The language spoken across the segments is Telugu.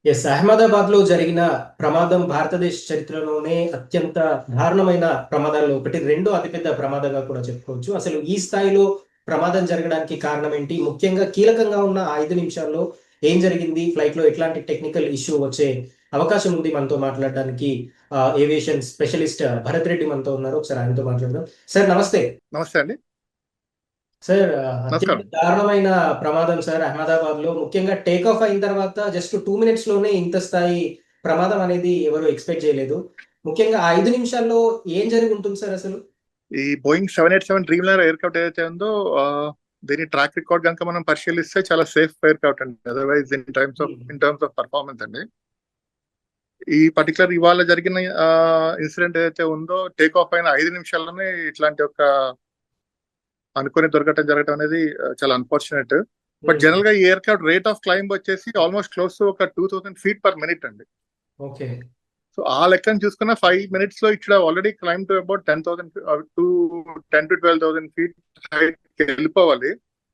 ఎస్. అహ్మదాబాద్‌లో జరిగిన ప్రమాదం భారతదేశ చరిత్రలోనే అత్యంత దారుణమైన ప్రమాదాల్లో ఒకటి. రెండో అతిపెద్ద ప్రమాదంగా కూడా చెప్పుకోవచ్చు. అసలు ఈ స్థాయిలో ప్రమాదం జరగడానికి కారణం ఏంటి? ముఖ్యంగా కీలకంగా ఉన్న ఆ 5 నిమిషాల్లో ఏం జరిగింది? ఫ్లైట్‌లో ఎట్లాంటి టెక్నికల్ ఇష్యూ వచ్చే అవకాశం ఉంది మనతో మాట్లాడడానికి ఏవియేషన్ స్పెషలిస్ట్ భరత్ రెడ్డి మనతో ఉన్నారు. ఒకసారి ఆయనతో మాట్లాడదాం. సార్ నమస్తే. నమస్తే అండి. సార్ అత్యంత నమస్కారం. దారుణమైన ప్రమాదం సార్ అహ్మదాబాద్‌లో. ముఖ్యంగా టేక్ ఆఫ్ అయిన తర్వాత జస్ట్ 2 మినిట్స్‌లోనే ఇంత స్థాయి ప్రమాదం అనేది ఎవరు ఎక్స్‌పెక్ట్ చేయలేదు. ముఖ్యంగా ఆ 5 నిమిషాల్లో ఏం జరిగి ఉంటుంది సార్ అసలు? ఈ బోయింగ్ 787 డ్రీమ్‌లైనర్ ఎయిర్‌క్రాఫ్ట్ ఏదైతే ఉందో దీని ట్రాక్ రికార్డ్ గనుక మనం పరిశీలిస్తే చాలా సేఫ్ ఎయిర్‌క్రాఫ్ట్ అండి. అదర్‌వైజ్ హ్మ్. ఇన్ టర్మ్స్ ఆఫ్ పెర్ఫార్మన్స్ అండి. ఈ పర్టిక్యులర్ ఇవాళ జరిగిన ఇన్సిడెంట్ ఏదైతే ఉందో టేక్ ఆఫ్ అయిన 5 నిమిషాల్లోనే ఇట్లాంటి ఒక అనుకోని దుర్ఘటన జరగడం అనేది చాలా అన్‌ఫార్చునేట్. బట్ హ్మ్. జనరల్‌గా ఈ ఎయిర్‌క్రాఫ్ట్ రేట్ ఆఫ్ క్లైంబ్ వచ్చేసి ఆల్‌మోస్ట్ క్లోజ్ టు ఒక 2000 ఫీట్ పర్ మినిట్ అండి. ఓకే. సో ఆ లెక్కను చూసుకున్న 5 మినిట్స్ లో it already claim to about 10,000 to 10,000 to 12,000 feet height వెళ్ళిపోవాలి.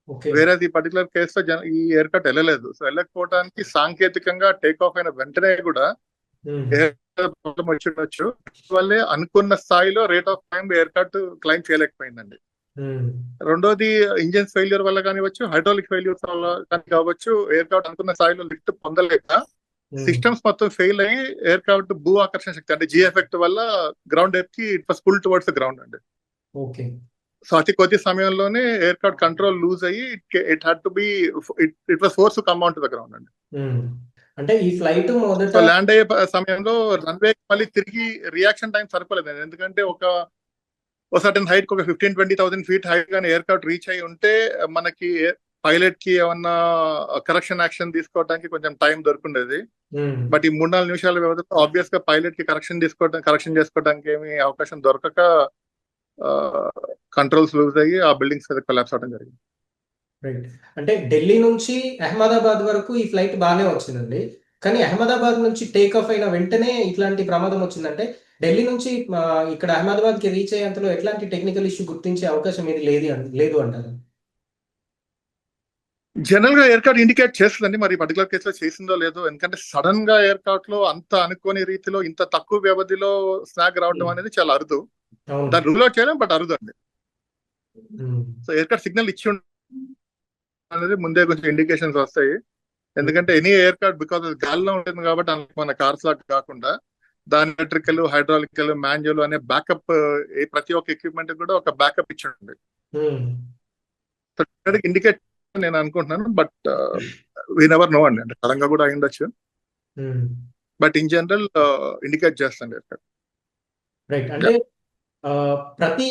ఓకే. వేరే ఈ పర్టికులర్ కేసులో ఈ ఎయిర్ కట్ వెళ్ళలేదు. సో వెళ్ళకపోవడానికి సాంకేతికంగా టేక్ ఆఫ్ అయిన వెంటనే కూడా హ్మ్. ఎయిర్ ప్రాబ్లం వచ్చి ఉండొచ్చు. వల్లే అనుకున్న స్థాయిలో rate of climb aircraft climb చేయలేకపోయిందండి. హ్మ్. రెండోది ఇంజిన్ ఫెయిల్యూర్ వల్ల కానివచ్చు, హైడ్రాలిక్ ఫెయిల్యూర్ వల్ల కానీ కావచ్చు, ఎయిర్ క్రాఫ్ట్ అనుకున్న స్థాయిలో లిఫ్ట్ పొందలేక హ్మ్. సిస్టమ్స్ మొత్తం ఫెయిల్ అయ్యి ఎయిర్ క్రాఫ్ట్ భూ ఆకర్షణ శక్తి అంటే జీ ఎఫెక్ట్ వల్ల గ్రౌండ్ ఎక్కి it was pull towards the ground అండి. ఓకే. సో అతి కొద్ది సమయంలోనే ఎయిర్ క్రాఫ్ట్ కంట్రోల్ లూజ్ అయ్యి it had to be it was force to come on to the ground అండి. హ్మ్. అంటే ఈ ఫ్లైట్ మొదట సో ల్యాండ్ అయ్యే సమయంలో రన్వే మళ్ళీ తిరిగి రియాక్షన్ టైం సరిపోలేదు. ఎందుకంటే ఒక సర్టన్ హైట్ ఒక 15-20,000 ఫీట్ హైట్ గానీ ఎయిర్ క్రాఫ్ట్ రీచ్ అయి ఉంటే మనకి పైలట్ కి ఏమన్నా కరెక్షన్ యాక్షన్ తీసుకోవడానికి కొంచెం టైం దొరుకుండేది. హ్మ్. బట్ ఈ 3-4 నిమిషాల వ్యవధిలో ఆబ్వియస్ గా పైలట్ కి కరెక్షన్ చేసుకోవడానికి ఏమి అవకాశం దొరకక కంట్రోల్స్ లూజ్ అయ్యి ఆ బిల్డింగ్స్ మీద కొలాప్స్ అవడం జరిగింది. రైట్. అంటే ఢిల్లీ నుంచి అహ్మదాబాద్ వరకు ఈ ఫ్లైట్ బానే వచ్చిందండి. కానీ అహ్మదాబాద్ నుంచి టేక్ ఆఫ్ అయిన వెంటనే ఇట్లాంటి ప్రమాదం వచ్చిందంటే ఢిల్లీ నుంచి ఇక్కడ అహ్మదాబాద్‌కి రీచ్ అయ్యేంతలో ఎట్లాంటి టెక్నికల్ ఇష్యూ గుర్తించే అవకాశం ఏది లేదు అంటారా? జనరల్ గా ఎయిర్ క్రాఫ్ట్ ఇండికేట్ చేస్తుందండి. మరి పర్టికులర్ కేసులో చేసిందో లేదో. ఎందుకంటే సడన్ గా ఎయిర్ క్రాఫ్ట్ లో అంత అనుకోని రీతిలో ఇంత తక్కువ వ్యవధిలో స్నాగ్ రావడం హ్మ్. అనేది చాలా అరుదు. అవును. దాన్ని రూల్ అవుట్ చేయడం బట్ అరుదు అండి. హ్మ్. సో ఎయిర్ క్రాఫ్ట్ సిగ్నల్ ఇచ్చి అనేది ముందే కొంచెం ఇండికేషన్స్ వస్తాయి. హ్మ్. ఎందుకంటే ఎనీ ఎయిర్ క్రాఫ్ట్ బికాస్ అది గాలిలో ఉంటుంది కాబట్టి మన కార్స్ లాగా కాకుండా దాని ఎలక్ట్రికల్, హైడ్రాలికల్, మాన్యువల్ అనే బ్యాకప్ ప్రతి ఒక్క ఎక్విప్మెంట్ కూడా ఒక బ్యాకప్ ఇచ్చి ఉంటుంది. హ్మ్. సో ఇండికేట్ నేను అనుకుంటున్నాను. బట్ వీ నెవర్ నో అండి. అంటే సడన్ గా కూడా అయి ఉండొచ్చు. హ్మ్. బట్ ఇన్ జనరల్ ఇండికేట్ చేస్తాను ఎయిర్ క్రాఫ్ట్. రైట్. అంటే ప్రతి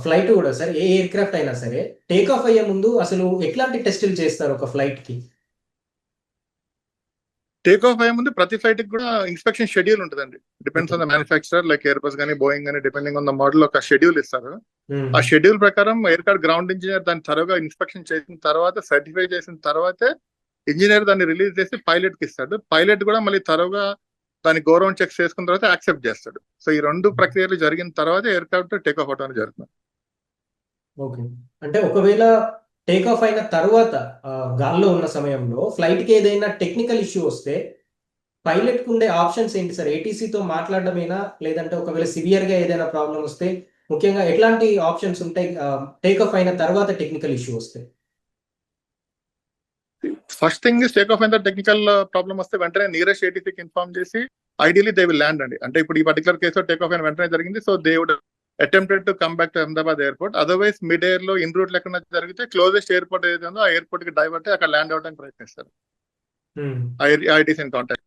ఫ్లైట్ గూడా సార్ ఏ ఎయిర్‌క్రాఫ్ట్ అయినా సరే టేక్ ఆఫ్ అయ్యే ముందు అసలు ఎట్లాంటి టెస్టులు చేస్తారు ఒక ఫ్లైట్‌కి? టేక్ ఆఫ్ అయ్యే ముందు ప్రతి ఫ్లైట్ కి కూడా ఇన్స్పెక్షన్ షెడ్యూల్ ఉంటుందండి. Depends okay. On the manufacturer like air bus కానీ బోయింగ్ కానీ డిపెండింగ్ ఆన్ ద మోడల్ ఒక షెడ్యూల్ ఇస్తారు. హ్మ్. ఆ షెడ్యూల్ ప్రకారం ఎయిర్ క్రాఫ్ట్ గ్రౌండ్ ఇంజనీర్ దాన్ని త్వరగా ఇన్స్పెక్షన్ చేసిన తర్వాత సర్టిఫై చేసిన తర్వాతే ఇంజనీర్ దాన్ని రిలీజ్ చేసి పైలట్ కి ఇస్తాడు. పైలట్ కూడా మళ్ళీ త్వరగా దాన్ని గౌరవం చెక్ చేసుకున్న తర్వాత యాక్సెప్ట్ చేస్తాడు. సో ఈ రెండు ప్రక్రియలు జరిగిన తర్వాత ఎయిర్ క్రాఫ్ట్ టేక్ ఆఫ్ అవడం జరుగుతుంది. ఓకే. అంటే ఒకవేళ టేక్ ఆఫ్ అయిన తరువాత గాల్లో ఉన్న సమయంలో ఫ్లైట్‌కి ఏదైనా టెక్నికల్ ఇష్యూ వస్తే పైలట్‌కి ఉండే ఆప్షన్స్ ఏంటి సార్? ఏటీసీతో మాట్లాడడమేనా? లేదంటే ఒకవేళ సివియర్‌గా ఏదైనా ప్రాబ్లమ్ వస్తే ముఖ్యంగా ఎట్లాంటి ఆప్షన్స్ ఉంటాయి? టేక్ ఆఫ్ అయిన తర్వాత టెక్నికల్ ఇష్యూ వస్తే? First thing is take off అయిన టెక్నికల్ ప్రాబ్లమ్ వస్తే వెంటనే నియరెస్ట్ ఏటీసీకి ఇన్ఫార్మ్ చేసి ఐడియలీ దే విల్ ల్యాండ్ అండి. అంటే ఇప్పుడు ఈ పర్టికులర్ కేసులో టేక్ ఆఫ్ అయిన వెంటనే జరిగింది. So they would attempted to come back to Ahmedabad airport. Otherwise mid air లో ఇన్ రూట్ లేకుండా జరిగితే క్లోజెస్ట్ ఎయిర్పోర్ట్ ఏదైతే ఉందో ఆ ఎయిర్పోర్ట్ కి డైవర్ట్ అయ్యి అక్కడ ల్యాండ్ అవడానికి ప్రయత్నిస్తారు హ్మ్. ITC contact.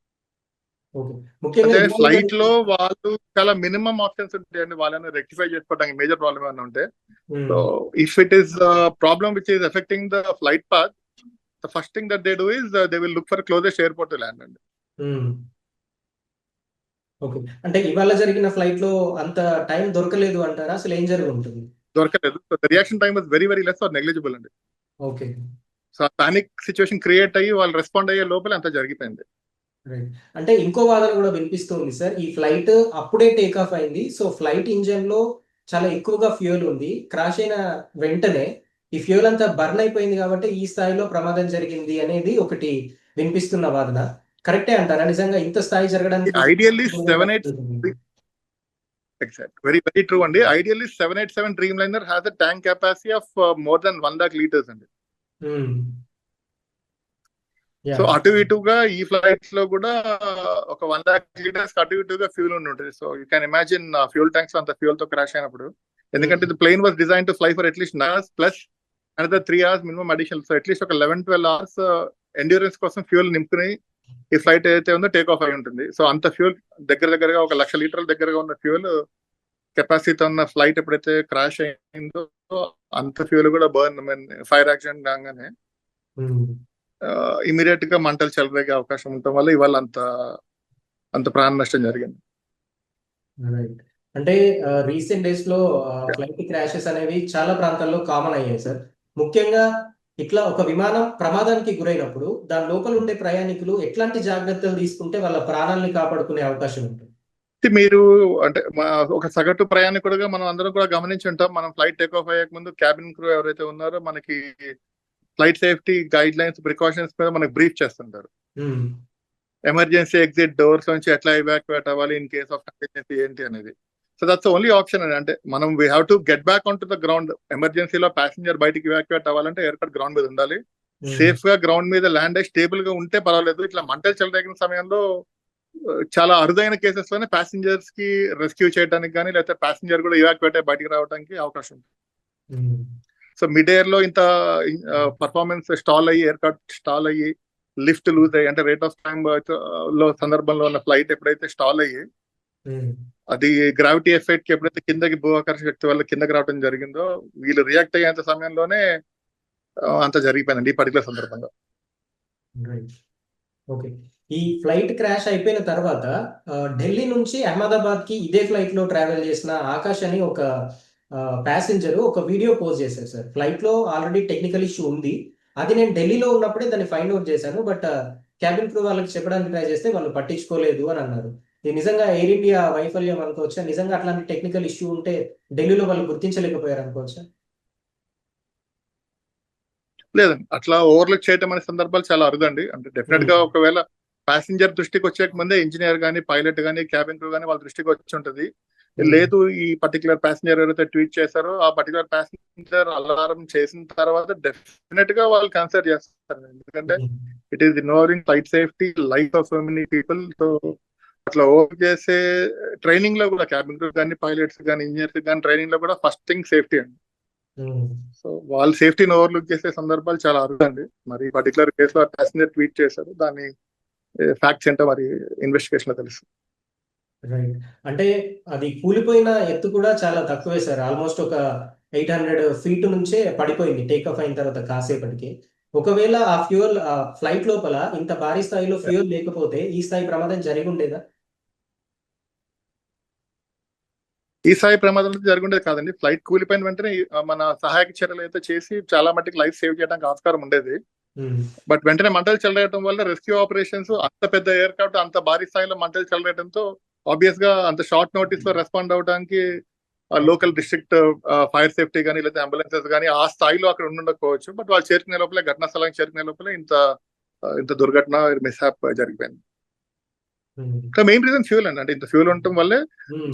ఓకే. ముఖ్యంగా అంటే ఇవాళ ఫ్లైట్ లో జరిగిన వాళ్ళు చాలా మినిమం ఆప్షన్స్ ఉంటాయండి వాళ్ళని రెక్టిఫై చేసుకోవడానికి మేజర్ ప్రాబ్లమ్ ఏమైనా ఉంటే. సో హ్మ్. If it is problem which is affecting the flight path, the first thing that they do is they will look for closest airport to land అండి. హ్మ్. ఓకే. అంటే ఇవాళ జరిగిన ఫ్లైట్‌లో అంత టైం దొరకలేదు అంటారా? అసలేం జరిగుంటుంది? దొరకలేదు. So the reaction time was very very less or negligible అండి. Okay. So panic situation create అయ్యి వాళ్ళు రెస్పాండ్ అయ్యే లోపల అంత జరిగిపోయింది. రైట్. అంటే ఇంకో వాదన గూడా వినిపిస్తుంది సార్. ఈ ఫ్లైట్ అప్పుడే టేక్ ఆఫ్ అయింది. సో, ఫ్లైట్ ఇంజిన్‌లో చాలా ఎక్కువగా ఫ్యూయల్ ఉంది. క్రాష్ అయిన వెంటనే ఈ ఫ్యూయల్ అంతా బర్న్ అయిపోయింది గాబట్టే ఈ స్థాయిలో ప్రమాదం జరిగింది అనేది ఒకటి వినిపిస్తున్న వాదన. కరెక్టే అంటారా నిజంగా ఇంత స్థాయి జరగడానికి ఐడియల్లీ కారణం 787 exact. Very, very true అండి. Ideally 787 Dreamliner has a tank capacity of more than 1 lakh liters అండి. సో అటు ఇటుగా ఈ ఫ్లైట్స్ లో కూడా ఒక 1 lakh లీటర్స్ అటు ఇటుగా ఫ్యూల్ ఉండి ఉంటుంది. So you can imagine fuel tanks అంత ఫ్యూల్ తో క్రాష్ అయినప్పుడు, ఎందుకంటే the plane was design to fly for at least 9 hours plus another 3 hours minimum additional. So at least ఒక 11-12 hours ఎండ్యూరెన్స్ కోసం ఫ్యూల్ నింపుకుని ఈ ఫ్లైట్ ఏదైతే ఉందో టేక్ ఆఫ్ అయి ఉంటుంది. సో అంత ఫ్యూల్ దగ్గరగా 1 లక్ష లీటర్ల దగ్గరగా ఉన్న ఫ్యూల్ కెపాసిటీ ఉన్న ఫ్లైట్ ఎప్పుడైతే క్రాష్ అయిందో అంత ఫ్యూల్ కూడా బర్న్, ఫైర్ యాక్సిడెంట్ కాగానే ఇమీడియట్ గా మంటలు చెలరేగే అవకాశం ఉండటం వల్ల ఇవాళ అంత ప్రాణ నష్టం జరిగింది. అంటే రీసెంట్ డేస్ లో ఫ్లైట్ క్రాషెస్ అనేవి చాలా ప్రాంతాల్లో కామన్ అయ్యాయి సార్. ముఖ్యంగా ఇట్లా ఒక విమానం ప్రమాదానికి గురైనప్పుడు దాని లోపల ఉండే ప్రయాణికులు ఎట్లాంటి జాగ్రత్తలు తీసుకుంటే వాళ్ళ ప్రాణాలని కాపాడుకునే అవకాశం ఉంటుంది? మీరు అంటే ఒక సగటు ప్రయాణికుడుగా మనం అందరం కూడా గమనించి ఉంటాం. మనం ఫ్లైట్ టేక్ ఆఫ్ అయ్యే ముందు క్యాబిన్ క్రూ ఎవరైతే ఉన్నారో మనకి flight safety guide lines, precautions మీద మనకు బ్రీఫ్ చేస్తుంటారు. ఎమర్జెన్సీ ఎగ్జిట్ డోర్స్ నుంచి ఎట్లా ఎవాక్యుయేట్ అవ్వాలి ఇన్ కేస్ ఆఫ్ కంటిన్యూటీ ఏంటి అనేది. సో దట్స్ ఓన్లీ ఆప్షన్ అండి. అంటే మనం we have to get back on to the ground. ఎమర్జెన్సీలో ప్యాసింజర్ బయటికి ఎవాక్యుయేట్ అవ్వాలంటే ఎయిర్క్రాఫ్ట్ గ్రౌండ్ మీద ఉండాలి. సేఫ్ గా గ్రౌండ్ మీద ల్యాండ్ అయ్యి స్టేబుల్ గా ఉంటే పర్వాలేదు. ఇట్లా మంటలు చెలరేగిన సమయంలో చాలా అరుదైన కేసెస్ లోనే ప్యాసింజర్స్ కి రెస్క్యూ చేయడానికి కానీ లేకపోతే ప్యాసింజర్ కూడా ఇవాక్యుయేట్ అయ్యి బయటికి రావడానికి అవకాశం ఉంది. సో మిడ్ ఎయిర్ లో ఇంత పర్ఫార్మెన్స్ స్టాల్ అయ్యి, ఎయిర్క్రాఫ్ట్ స్టాల్ అయ్యి, లిఫ్ట్ లూజ్ అయ్యి, అంటే రేట్ ఆఫ్ టైమ్ లో సందర్భంలో ఉన్న ఫ్లైట్ ఎప్పుడైతే స్టాల్ అయ్యి అది గ్రావిటీ ఎఫెక్ట్ కి ఎప్పుడైతే కిందకి భూఆకర్షణ శక్తి వల్ల కిందకి రావడం జరిగిందో వీళ్ళు రియాక్ట్ అయ్యేంత సమయంలోనే అంత జరిగిపోయిందండి ఈ పర్టికులర్ సందర్భంగా. ఓకే, ఈ ఫ్లైట్ క్రాష్ అయిపోయిన తర్వాత ఢిల్లీ నుంచి అహ్మదాబాద్ కి ఇదే ఫ్లైట్ లో ట్రావెల్ చేసిన ఆకాష్ అని ఒక ప్యాసింజర్ ఒక వీడియో పోస్ట్ చేశారు సార్. ఫ్లైట్ లో ఆల్రెడీ టెక్నికల్ ఇష్యూ ఉంది, అది నేను ఢిల్లీలో ఉన్నప్పుడే దాన్ని ఫైండ్ అవుట్ చేశాను, బట్ క్యాబిన్ క్రూ వాళ్ళకి చెప్పడానికి ట్రై చేస్తే వాళ్ళు పట్టించుకోలేదు అని అన్నారు. ఇది నిజంగా ఎయిర్ ఇండియా వైఫల్యం అనుకోవచ్చా? నిజంగా అట్లాంటి టెక్నికల్ ఇష్యూ ఉంటే ఢిల్లీలో వాళ్ళు గుర్తించలేకపోయారు అనుకోవచ్చా? లేదండి, అట్లా ఓవర్లుక్ చేయటం అనే సందర్భాలు చాలా అరుదండి. అంటే డెఫినెట్ గా ఒకవేళ ప్యాసింజర్ దృష్టికి వచ్చే ముందే ఇంజనీర్ గానీ, పైలట్ గానీ, క్యాబిన్ క్రూ గానీ వాళ్ళ దృష్టికి వచ్చి ఉంటది. లేదు ఈ పర్టికులర్ ప్యాసింజర్ ఎవరైతే ట్వీట్ చేశారో ఆ పర్టికులర్ ప్యాసింజర్ అలారం చేసిన తర్వాత డెఫినెట్ గా వాళ్ళు కన్సిడర్ చేస్తారు. ఎందుకంటే it is involving flight safety, life of so many people. So అట్లా ఓవర్ చేసే ట్రైనింగ్ లో కూడా క్యాబిన్ క్రూ కానీ, పైలట్స్ కానీ, ఇంజనీర్స్ కానీ ట్రైనింగ్ లో కూడా ఫస్ట్ థింగ్ సేఫ్టీ అండి. సో వాళ్ళు సేఫ్టీని ఓవర్లుక్ చేసే సందర్భాలు చాలా అరుదండి. మరి పర్టికులర్ కేసులో ప్యాసింజర్ ట్వీట్ చేశారు, దాని ఫ్యాక్ట్స్ ఏంటో మరి ఇన్వెస్టిగేషన్ లో తెలుసు. రైట్, అంటే అది కూలిపోయిన ఎత్తు కూడా చాలా తక్కువే సార్. ఆల్మోస్ట్ ఒక 800 feet నుంచే పడిపోయింది టేక్ ఆఫ్ అయిన తర్వాత కాసేపటికి. ఒకవేళ ఆ ఫ్యూయల్ ఫ్లైట్ లోపల ఇంత భారీ స్థాయిలో ఫ్యూయల్ లేకపోతే ఈ స్థాయి ప్రమాదం జరిగి ఉండేదా? ఈ స్థాయి ప్రమాదం జరిగి ఉండేది కాదండి. ఫ్లైట్ కూలిపోయిన వెంటనే మన సహాయక చర్యలు అయితే చేసి చాలా మట్టుకు లైఫ్ సేవ్ చేయడానికి ఆస్కారం ఉండేది. బట్ వెంటనే మంటలు చెలరేయడం వల్ల రెస్క్యూ ఆపరేషన్స్, అంత పెద్ద ఎయిర్క్రాఫ్ట్ అంత భారీ స్థాయిలో మంటలు చెలరేయడంతో ఆబ్వియస్ గా అంత షార్ట్ నోటీస్ లో రెస్పాండ్ అవడానికి లోకల్ డిస్ట్రిక్ట్ ఫైర్ సేఫ్టీ కానీ లేదా అంబులెన్సెస్ కానీ ఆ స్థాయిలో అక్కడ ఉండకపోవచ్చు. బట్ వాళ్ళు చేరుకునే లోపలే, ఘటనా స్థలానికి చేరుకునే లోపలే ఇంత దుర్ఘటన మిస్హాప్ జరిగిపోయింది. మెయిన్ రీజన్ ఫ్యూల్ అండి. అంటే ఇంత ఫ్యూల్ ఉండటం వల్లే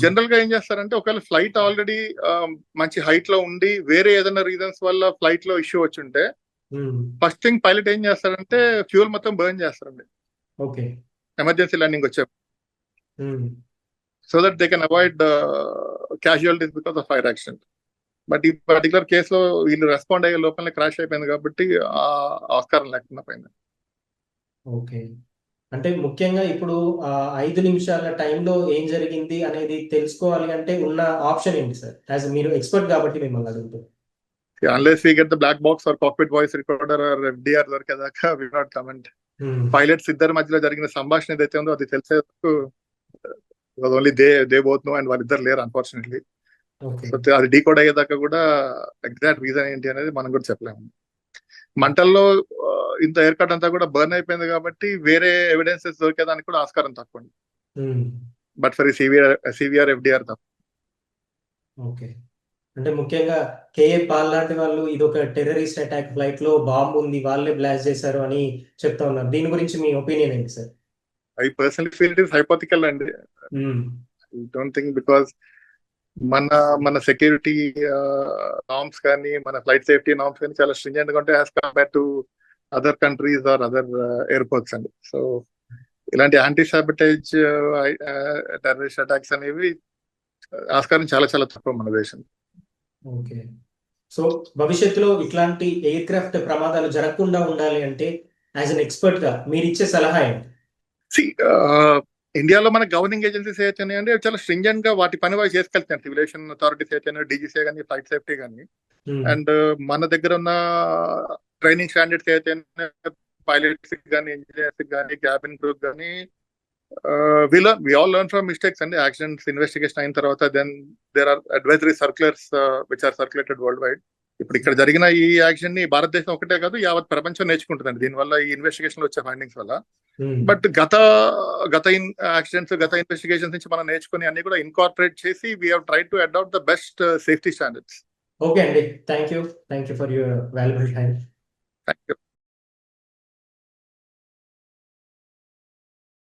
జనరల్ గా ఏం చేస్తారంటే ఒకవేళ ఫ్లైట్ ఆల్రెడీ మంచి హైట్ లో ఉండి వేరే ఏదైనా రీజన్స్ వల్ల ఫ్లైట్ లో ఇష్యూ వచ్చి ఉంటే ఫస్ట్ థింగ్ పైలట్ ఏం చేస్తారంటే ఫ్యూల్ మొత్తం బర్న్ చేస్తారండి. ఓకే, ఎమర్జెన్సీ ల్యాండింగ్ వచ్చే so that they can avoid casualties because of fire accident. But ఈ పర్టికులర్ కేసులో వీళ్ళు రెస్పాండ్ అయ్యే లోపలనే క్రాష్ అయిపోయింది కాబట్టి ఆస్కారం లేకుండా పోయింది. ఓకే, అంటే ముఖ్యంగా ఇప్పుడు 5 నిమిషాల టైంలో ఏం జరిగింది అనేది తెలుసుకోవాలి అంటే ఉన్న ఆప్షన్ ఏంటి సార్? యాజ్ మీరు ఎక్స్పర్ట్ కాబట్టి మిమ్మల్ని అడుగుతారు. Unless we get the black box or cockpit voice recorder or FDR దొరికేదాకా we not comment. పైలట్స్ ఇద్దరి మధ్యలో జరిగిన సంభాషణ ఏదైతే ఉందో అది తెలిసే only they both know and వాళ్ళిద్దరు లేరు అన్ఫార్చునేట్లీ. సో అది డీకోడ్ అయ్యేదాకా కూడా ఎగ్జాక్ట్ రీజన్ ఏంటి అనేది మనం కూడా చెప్పలేము. మంటల్లో ఇంత ఎయిర్క్రాఫ్ట్ అంతా కూడా బర్న్ అయిపోయింది కాబట్టి వేరే ఎవిడెన్సెస్ దొరికేదానికి కూడా ఆస్కారం తక్కువ. బట్ ఫర్ సివిఆర్ FDR తప్ప. ఓకే, అంటే ముఖ్యంగా కేఏ పాల్ లాంటి వాళ్ళు ఇది ఒక టెర్రరిస్ట్ అటాక్, ఫ్లైట్ లో బాంబు ఉంది వాళ్ళే బ్లాస్ట్ చేశారు అని చెప్తా ఉన్నారు. దీని గురించి మీ ఒపీనియన్ ఏంటి sir? I personally feel it is hypothetical అండి. Um, I don't think, because మన మన సెక్యూరిటీ నార్మ్స్ కానీ మన ఫ్లైట్ సేఫ్టీ నార్మ్స్ కానీ చాలా స్ట్రింజెంట్ గా ఉంటాయి as compare to other countries or other airports అండి. సో ఇలాంటి యాంటీ సాబిటేజ్ టెర్రరిస్ట్ అటాక్స్ అనేవి ఆస్కారం చాలా చాలా తక్కువ మన దేశం. ఓకే. సో భవిష్యత్తులో ఇట్లాంటి ఎయిర్ క్రాఫ్ట్ ప్రమాదాలు జరగకుండా ఉండాలి అంటే యాజ్ అన్ ఎక్స్పర్ట్ గా మీరు ఇచ్చే సలహా ఏంటి? ఇండియాలో మన గవర్నింగ్ ఏజెన్సీస్ ఏవైతున్నాయండి అవి చాలా స్ట్రింజెంట్ గా వాటి పని వాళ్ళు చేసుకెళ్తారు. సివిలేషన్ అథారిటీస్ అయితే డీజీసీ కానీ ఫ్లైట్ సేఫ్టీ కానీ, ఉమ్, అండ్ మన దగ్గర ఉన్న ట్రైనింగ్ స్టాండర్డ్స్ అయితే పైలట్స్ కానీ ఇంజనీర్స్ కానీ క్యాబిన్ క్రూ కానీ we all learn from mistakes and accidents investigation అయిన తర్వాత then there are advisory circulars which are circulated worldwide. ఇప్పుడు ఇక్కడ జరిగిన ఈ యాక్షన్ ని భారతదేశం ఒకటే కాదు యావత్ ప్రపంచం నేర్చుకుంటుందండి దీనివల్ల, ఈ ఇన్వెస్టిగేషన్ వచ్చే ఫైండింగ్స్ వల్ల. ఉమ్. బట్ గత యాక్సిడెంట్స్ గత ఇన్వెస్టిగేషన్స్ నుంచి మనం నేర్చుకుని అన్ని కూడా ఇన్కార్పొరేట్ చేసి we have tried to adapt the best safety standards. Okay అండి, thank you for your valuable time. Thank you.